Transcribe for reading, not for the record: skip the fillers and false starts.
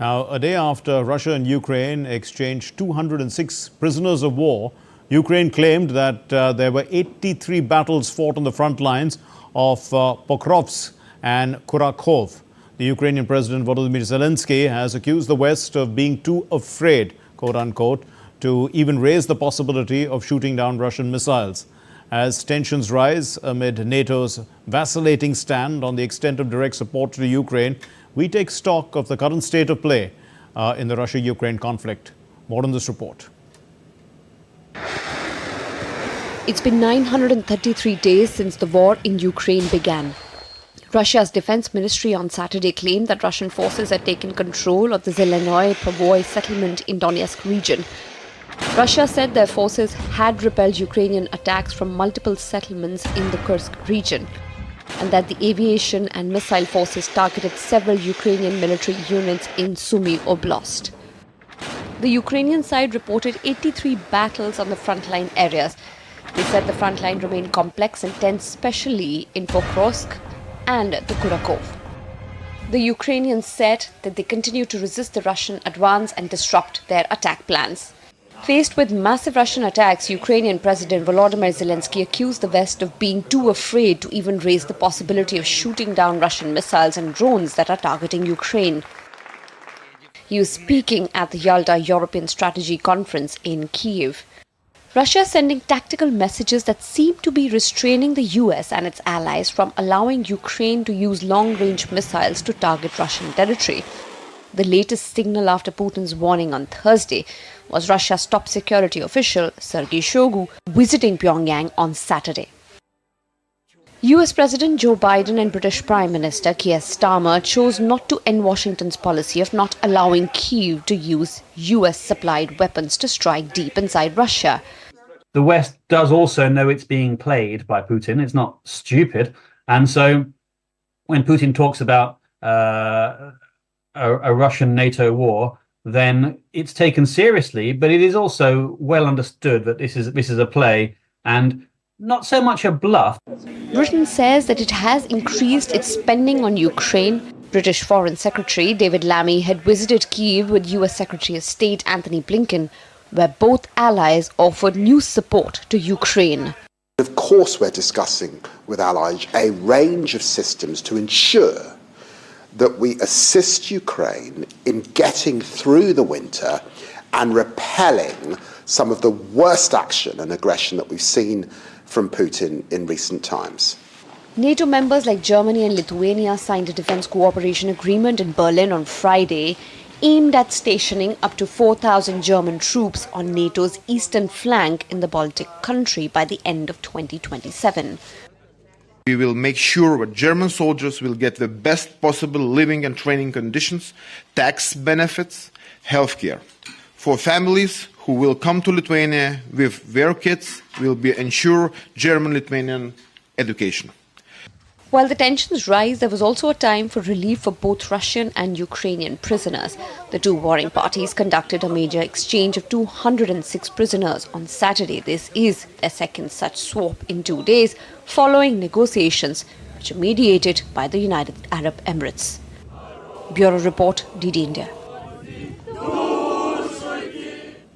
Now, a day after Russia and Ukraine exchanged 206 prisoners of war, Ukraine claimed that there were 83 battles fought on the front lines of Pokrovsk and Kurakhove. The Ukrainian President Volodymyr Zelensky has accused the West of being too afraid, quote-unquote, to even raise the possibility of shooting down Russian missiles. As tensions rise amid NATO's vacillating stand on the extent of direct support to Ukraine, we take stock of the current state of play in the Russia-Ukraine conflict. More on this report. It's been 933 days since the war in Ukraine began. Russia's defense ministry on Saturday claimed that Russian forces had taken control of the Zelenoye Pavoy settlement in Donetsk region. Russia said their forces had repelled Ukrainian attacks from multiple settlements in the Kursk region, and that the aviation and missile forces targeted several Ukrainian military units in Sumy Oblast. The Ukrainian side reported 83 battles on the frontline areas. They said the frontline remained complex and tense, especially in Pokrovsk and the Kurakhove. The Ukrainians said that they continue to resist the Russian advance and disrupt their attack plans. Faced with massive Russian attacks, Ukrainian President Volodymyr Zelensky accused the West of being too afraid to even raise the possibility of shooting down Russian missiles and drones that are targeting Ukraine. He was speaking at the Yalta European Strategy Conference in Kyiv. Russia is sending tactical messages that seem to be restraining the US and its allies from allowing Ukraine to use long-range missiles to target Russian territory. The latest signal after Putin's warning on Thursday was Russia's top security official, Sergei Shoigu, visiting Pyongyang on Saturday. US President Joe Biden and British Prime Minister Keir Starmer chose not to end Washington's policy of not allowing Kyiv to use US-supplied weapons to strike deep inside Russia. The West does also know it's being played by Putin. It's not stupid. And so when Putin talks about a Russian NATO war, then it's taken seriously, but it is also well understood that this is a play and not so much a bluff. Britain says that it has increased its spending on Ukraine. British Foreign Secretary David Lammy had visited Kyiv with US Secretary of State Anthony Blinken, where both allies offered new support to Ukraine. Of course, we're discussing with allies a range of systems to ensure that we assist Ukraine in getting through the winter and repelling some of the worst action and aggression that we've seen from Putin in recent times. NATO members like Germany and Lithuania signed a defense cooperation agreement in Berlin on Friday, aimed at stationing up to 4,000 German troops on NATO's eastern flank in the Baltic country by the end of 2027. We will make sure that German soldiers will get the best possible living and training conditions, tax benefits, healthcare. For families who will come to Lithuania with their kids, will be ensure German-Lithuanian education. While the tensions rise, there was also a time for relief for both Russian and Ukrainian prisoners. The two warring parties conducted a major exchange of 206 prisoners on Saturday. This is their second such swap in 2 days, following negotiations which are mediated by the United Arab Emirates. Bureau Report, DD India.